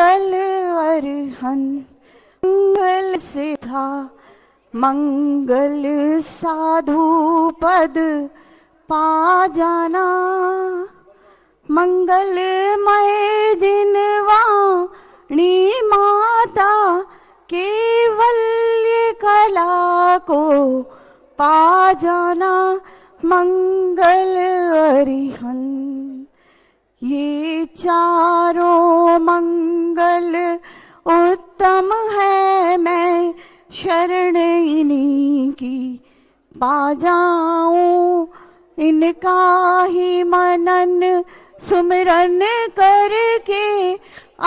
मंगल अरहंत मंगल सिद्धा मंगल साधु पद पा जाना। मंगलमय जिनवाणी माता केवल्य कला को पा जाना। मंगल अरिहंत ये चारों मंगल उत्तम है, मैं शरण इन्हीं की पा जाऊं। इनका ही मनन सुमिरन करके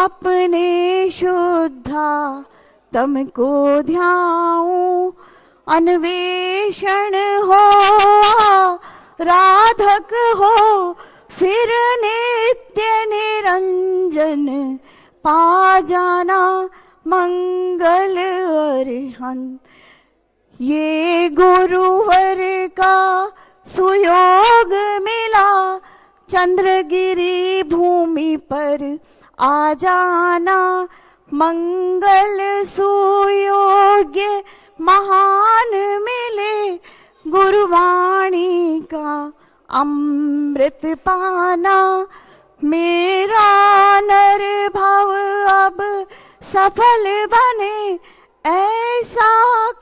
अपने शुद्धा तम को ध्याऊं। अन्वेषण हो राधक हो फिर नित्य निरंजन पा जाना। मंगल अरहंत ये गुरुवर का सुयोग मिला, चंद्रगिरी भूमि पर आ जाना। मंगल सुयोग्य महान मिले, गुरुवाणी का अमृत पाना। मेरा नर भव अब सफल बने, ऐसा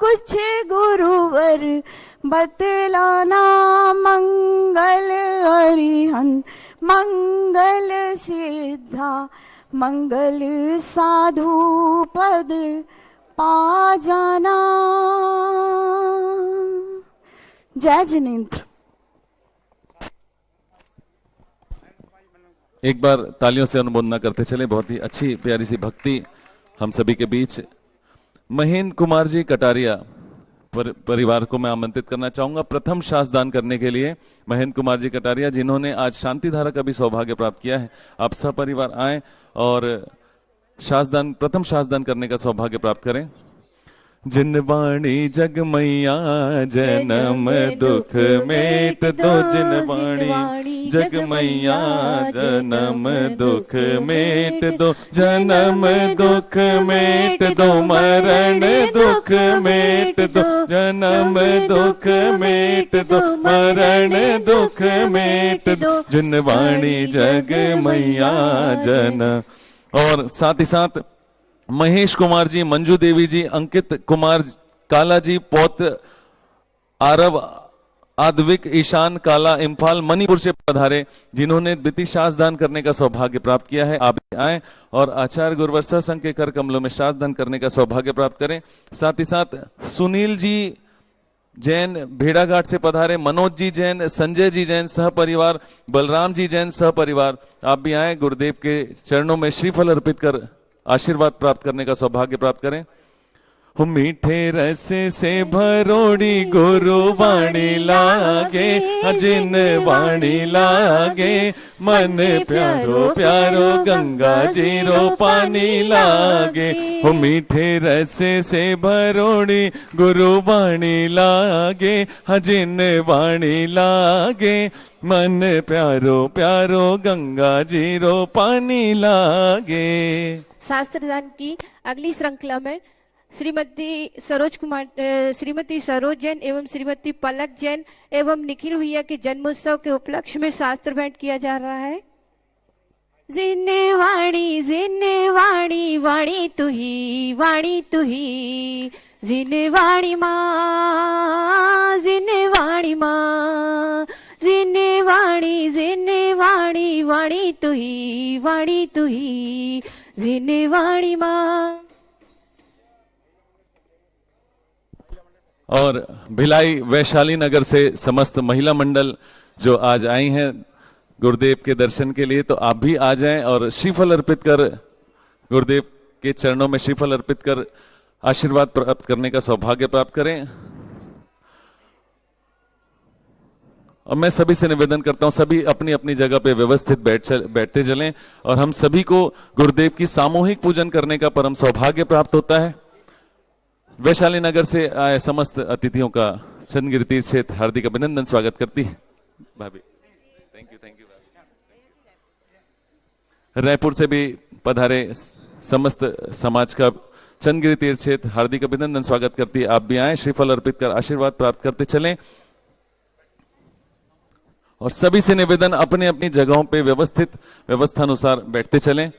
कुछ गुरुवर बतलाना। मंगल अरिहंत मंगल सिद्धा मंगल साधु पद पा जाना। जय जिनेंद्र। एक बार तालियों से अनुमोदना करते चले। बहुत ही अच्छी प्यारी सी भक्ति हम सभी के बीच। महेंद्र कुमार जी कटारिया परिवार को मैं आमंत्रित करना चाहूंगा प्रथम शास्त्रदान करने के लिए। महेंद्र कुमार जी कटारिया जिन्होंने आज शांति धारा का भी सौभाग्य प्राप्त किया है, आप सपरिवार आए और शास्त्रदान प्रथम शास्त्रदान करने का सौभाग्य प्राप्त करें। जिनवाणी जग मैया जन्म दुख मेट दो। जिनवाणी जग मैया जन्म दुख मेट दो। जन्म दुख मेट दो मरण दुख मेट दो। जन्म दुख मेट दो मरण दुख मेट दो। जिनवाणी जग मैया जन। और साथ ही साथ महेश कुमार जी, मंजू देवी जी, अंकित कुमार काला जी, पौत्र आरव आद्विक ईशान काला इम्फाल मणिपुर से पधारे, जिन्होंने द्वितीय शास्त्रदान करने का सौभाग्य प्राप्त किया है। आप आए और आचार्य गुरुवर्षा संघ के कर कमलों में शास्त्रदान करने का सौभाग्य प्राप्त करें। साथ ही साथ सुनील जी जैन भेड़ाघाट से पधारे, मनोज जी जैन, संजय जी जैन सहपरिवार, बलराम जी जैन सहपरिवार, आप भी आए। गुरुदेव के चरणों में श्रीफल अर्पित कर आशीर्वाद प्राप्त करने का सौभाग्य प्राप्त करें। हो मीठे रस से भरोड़ी गुरुवाणी लागे, जिन वाणी लागे मन प्यारो प्यारो गंगा जी रो पानी लागे। हो मीठे रस से भरोड़ी गुरुवाणी लागे, जिन वाणी लागे मन प्यारो प्यारो गंगा जी रो पानी लागे। शास्त्रदान की अगली श्रृंखला में श्रीमती सरोज जैन एवं श्रीमती पलक जैन एवं निखिल भैया के जन्मोत्सव के उपलक्ष्य में शास्त्र भेंट किया जा रहा है। जिन्ने वाणी वाणी तुही जिन्ने वाणी माँ जिन्ने वाणी माँ जिन्ने वाणी वाणी तुही जिन्ने वाणी माँ। और भिलाई वैशाली नगर से समस्त महिला मंडल जो आज आई हैं गुरुदेव के दर्शन के लिए, तो आप भी आ जाएं और श्रीफल अर्पित कर गुरुदेव के चरणों में श्रीफल अर्पित कर आशीर्वाद प्राप्त करने का सौभाग्य प्राप्त करें। और मैं सभी से निवेदन करता हूं, सभी अपनी अपनी जगह पे व्यवस्थित बैठते चलें और हम सभी को गुरुदेव की सामूहिक पूजन करने का परम सौभाग्य प्राप्त होता है। वैशाली नगर से आए समस्त अतिथियों का चंद्रगिरी तीर्थ क्षेत्र हार्दिक अभिनंदन स्वागत करती है। भाभी थैंक यू। रायपुर से भी पधारे समस्त समाज का चंदगिरी तीर्थ क्षेत्र हार्दिक अभिनंदन स्वागत करती है। आप भी आए, श्रीफल अर्पित कर आशीर्वाद प्राप्त करते चलें। और सभी से निवेदन, अपने अपनी जगहों पे व्यवस्थित व्यवस्थानुसार बैठते चलें।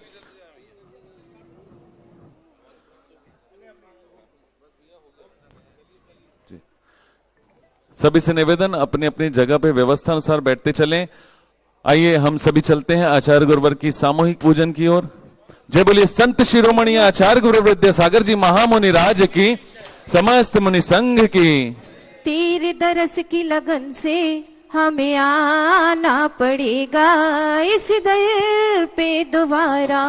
सभी से निवेदन, अपनी अपनी जगह पे व्यवस्था अनुसार बैठते चलें। आइए हम सभी चलते हैं आचार्य गुरुवर की सामूहिक पूजन की ओर। जय बोलिए संत शिरोमणि आचार्य गुरु विद्यासागर जी महामुनि राज की, समस्त मुनि संघ की। तेरे दरस की लगन से हमें आना पड़ेगा इस दर पे दोबारा।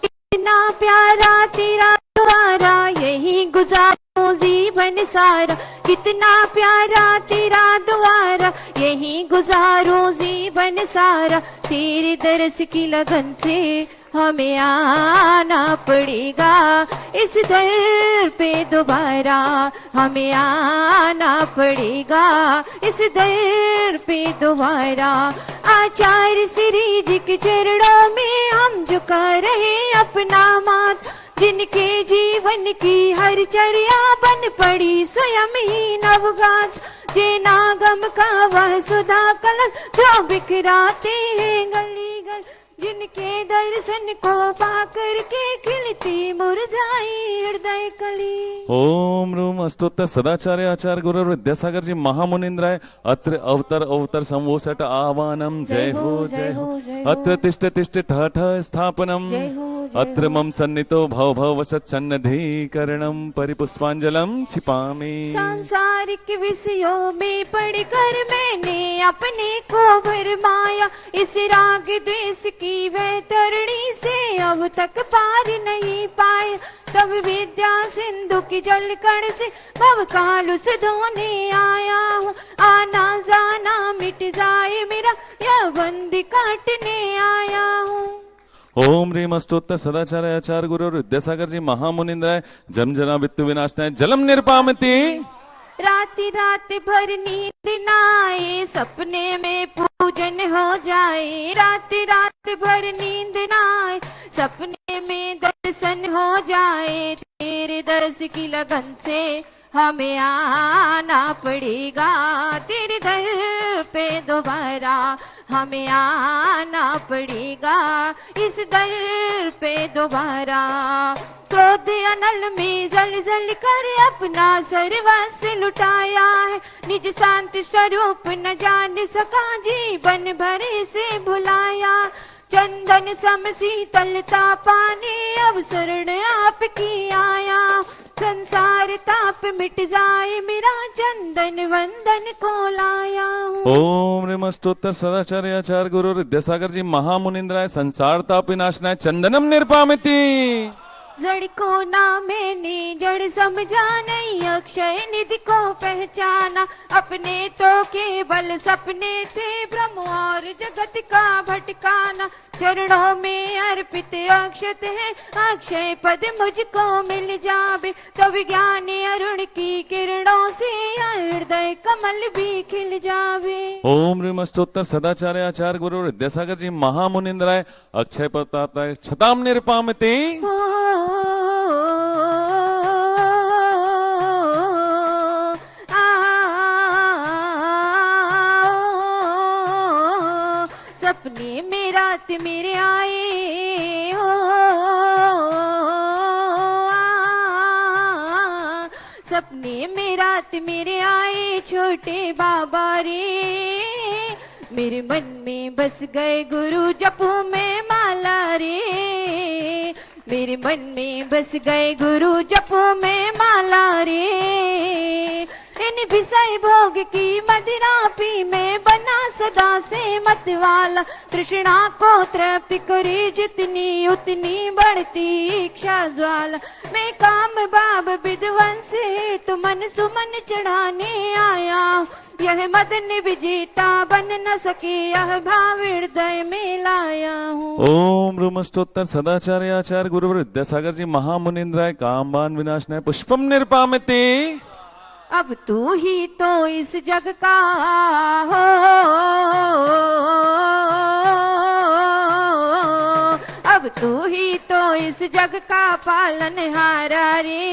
इतना प्यारा तेरा द्वारा, यही गुजारो जीवन सारा। कितना प्यारा तेरा द्वारा, यही गुजारो जीवन सारा। तेरे दरस की लगन से हमें आना पड़ेगा इस दर पे दोबारा। हमें आना पड़ेगा इस दर पे दोबारा। आचार्य श्री जी के चरणों में हम झुका रहे अपना माथ, जिनके जीवन की हर चर्या बन पड़ी स्वयं ही नवगात। जे नागम का वह सुधा कलश जो बिखराते हैं गली गली, जिनके दर्शन को पाकर के खिलती मुरझाई हृदय कली। ओम रूम अष्टोत्तर सदाचार्य आचार्य गुरु विद्यासागर जी महामुनिंद्राय अत्र अवतर अवतर संवोसट आवानम। जय हो जय हो। अत्र तिष्ठ तिष्ठ ठ ठ स्थापनम। अत्र मम सन्नितो भव भव वसत सन्निधिकरणम परिपुष्पांजलम छिपामि। सांसारिक विषयों में पढ़कर मैंने अपने को भरमाया, इस राग द्वेष की वह तरणी से अब तक पार नहीं पाया। तब विद्या सिंधु की जल कण से भव काल से धोने आया हूँ। आना जाना मिट जाए मेरा, यह बंदी काटने आया हूँ। ओम ह्रीम अष्टोत्तर सदाचार्य आचार्य गुरु विद्यासागर जी महामुनिंद्राय जन्म जना वित्तु विनाशनाय जलम निर्पामति। राति रात भर नींद न आए, सपने में पूजन हो जाए। राति रात भर नींद न आए, सपने में दर्शन हो जाए। तेरे दर्श की लगन से हमें आना पड़ेगा तेरे दर पे दोबारा। हमें आना पड़ेगा इस दर पे दोबारा। क्रोध अनल में जल जल कर अपना सर्वस्व लुटाया है। निज शांति स्वरूप न जान सका, जीवन भर से भुलाया। चंदन सम शीतलता पाने अब शरण आपकी आया। संसार ताप मिट जाए मेरा, चंदन वंदन को लाया हूँ। ओम ह्रीम अष्टोत्तर सदाचार्य आचार्य गुरु विद्यासागर जी महामुनिंद्राय संसार ताप विनाशनाय चंदनम निर्पामिति। जड़ को ना मैंने जड़ समझा, नहीं अक्षय निधि को पहचाना। अपने तो केवल सपने थे भ्रम और जगत का भटकाना। चरणों में अर्पित अक्षत है, अक्षय पद मुझको मिल जावे। तो विज्ञान अरुण की किरणों से हृदय कमल भी खिल जावे। ओम ह्रीम अष्टोत्तर सदाचार्य आचार्य गुरु विद्यासागर जी महामुनिंद्राय अक्षय पदाता क्षताम निर्पामिति। सपने में रात मेरे आए हो, सपने में रात मेरे आए छोटे बाबा रे। मेरे मन में बस गए गुरु जपू में माला रे। मेरे मन में बस गए गुरु जपू में माला रे। इन विषय भोग की मदिरा पी में बना सदा से मत वाला। तृष्णा को तृप्ति करे जितनी उतनी बढ़ती इच्छा ज्वाला। मैं काम बाब विध्वंस तो मन सुमन चढ़ाने आया। यह मदन विजेता बन न सके, यह भाव हृदय में लाया हूँ। ओम ह्रीम अष्टोत्तर सदाचार्य आचार्य गुरु विद्यासागर जी महामुनिंद्राय कामबान विनाशनाय पुष्पम निर्पामिति। अब तू ही तो इस जग का हो, अब तू ही तो इस जग का पालनहारा रे।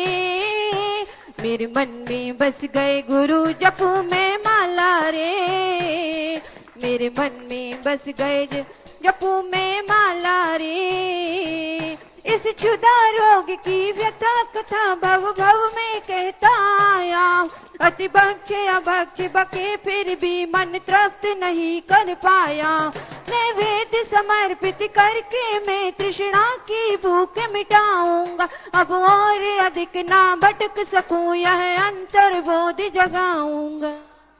मेरे मन में बस गए गुरु जपू में माला रे। मेरे मन में बस गए जपू में माला रे। इस क्षुधा रोग की व्यथा कथा भव भव में कहता आया। अति बख्शे अबख्शे बके फिर भी मन तृप्त नहीं कर पाया। नैवेद्य समर्पित करके मैं तृष्णा की भूख मिटाऊंगा। अब और अधिक ना भटक सकूं यह अंतर्बोध जगाऊंगा।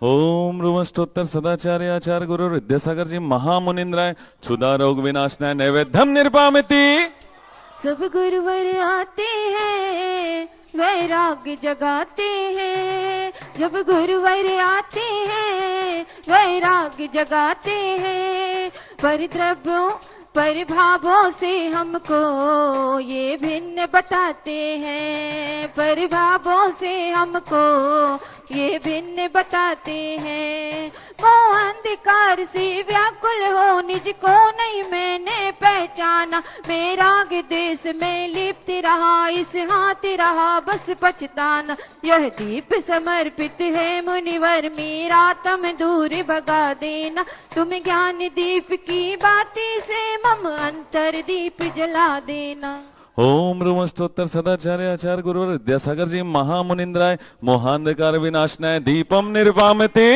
ओम रुमष्टोत्तर सदाचार्य आचार्य गुरु विद्यासागर जी महामुनिंद्राय क्षुधा रोग विनाशनाय नैवेद्यम निर्पामिति। सब गुरुवर आते हैं वैराग्य जगाते हैं। जब गुरुवर आते हैं वैराग्य जगाते हैं। परिद्रव्यों परिभावों से हमको ये भिन्न बताते हैं। परिभावों से हमको ये भिन्न बताते हैं। मोह अंधकार से व्याकुल हो निज को नहीं मैंने पहचाना। मेरा देश में लिप्त रहा इस हाथ रहा बस पछताना। यह दीप समर्पित है मुनिवर मेरा तुम दूर भगा देना। तुम ज्ञान दीप की बाती से मम अंतर दीप जला देना। ओम रुमष्टोत्तर सदाचार्य आचार्य गुरु विद्यासागर जी महामुनिंद्राय मोहांधकार विनाशनाय दीपम निर्वामिति।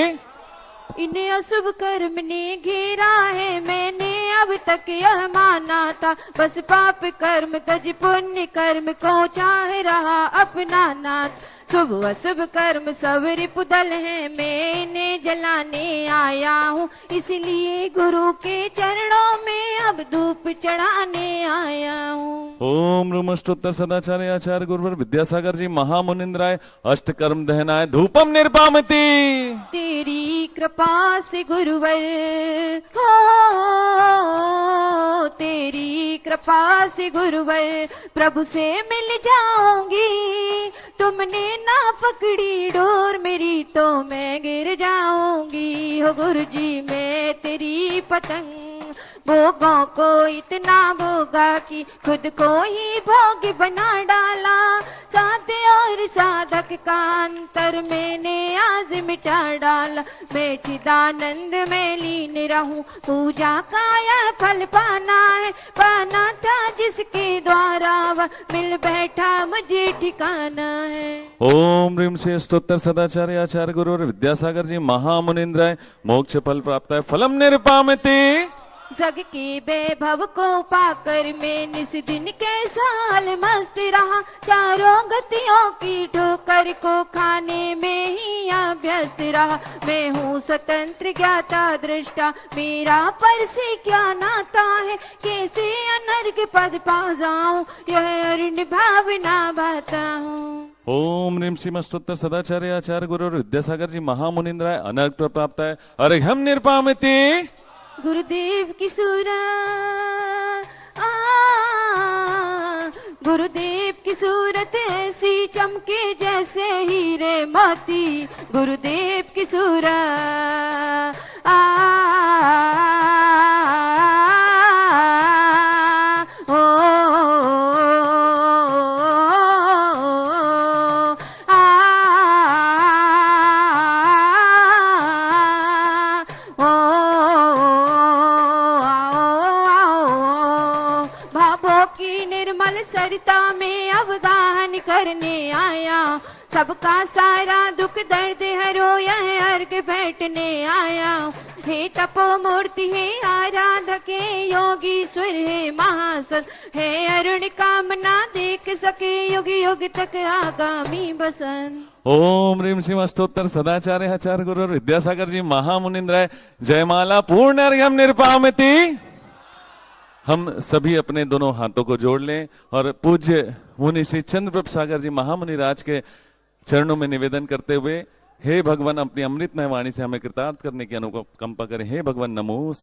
इन्हें अशुभ कर्म ने घेरा है मैंने अब तक यह माना था। बस पाप कर्म तज पुण्य कर्म को चाह रहा अपनाना। शुभ अशुभ कर्म सब रिपुदल है मैं इन्हें जलाने आया हूँ। इसलिए गुरु के चरणों में अब धूप चढ़ाने आया हूँ। ओम रुमष्टोत्तर सदाचार्य आचार्य गुरुवर विद्यासागर जी महामुनिंद्राय अष्ट कर्म दहनाय धूपम निर्पामिति। तेरी कृपा से गुरुवर हो तेरी कृपा से गुरुवर प्रभु से मिल जाऊंगी। तुमने ना पकड़ी डोर मेरी तो मैं गिर जाऊंगी। हो गुरु जी मैं तेरी पतंग भोगों को इतना भोगा कि खुद को ही भोग बना डाला। साध्य और साधक का अंतर मैंने आज मिटा डाला। मैं चिदानंद में लीन रहूं पूजा का यह फल पाना है। पाना था जिसके द्वारा वह मिल बैठा मुझे ठिकाना है। ओम ह्रीम श्री अष्टोत्तर सदाचार्य आचार्य गुरु विद्यासागर जी महामुनिंद्राय मोक्ष फल प्राप्त है फलम निर्पामिति। जग के वैभव को पाकर मैं निस दिन के साल मस्त रहा। चारों गतियों की ठोकर को खाने में ही अभ्यस्त रहा। मैं हूँ स्वतंत्र ज्ञाता दृष्टा मेरा पर से क्या नाता है। कैसे अनर्घ पद पा जाऊं यह अरुण भावना भाता हूँ। ओम ह्रीम श्री अष्टोत्तर सदाचार्य आचार्य गुरु विद्यासागर जी महामुनिंद्राय अनर्घ प्राप्त है अर्घ्यम निर्पामिति। गुरुदेव की सूरत गुरुदेव की सूरत ऐसी चमके जैसे हीरे मोती। गुरुदेव की सूरत सरिता में अवगाहन करने आया। सबका सारा दुख दर्द हरो यह अर्घ बैठने आया। हे तपो मूर्ति हे आराधक हे योगीश्वर हे महासन हे अरुण कामना देख सके युग युग तक आगामी बसन। ओम ह्रीम श्री अष्टोत्तर सदाचार्य आचार्य गुरु विद्यासागर जी महामुनिंद्राय जयमाला पूर्ण अर्घ्यम निर्पामिति। हम सभी अपने दोनों हाथों को जोड़ लें और पूज्य मुनि श्री चंद्रप्रभ सागर जी महामुनि राज के चरणों में निवेदन करते हुए हे भगवान अपनी अमृतमय वाणी से हमें कृतार्थ करने की अनुकंपा करें। हे भगवान नमो।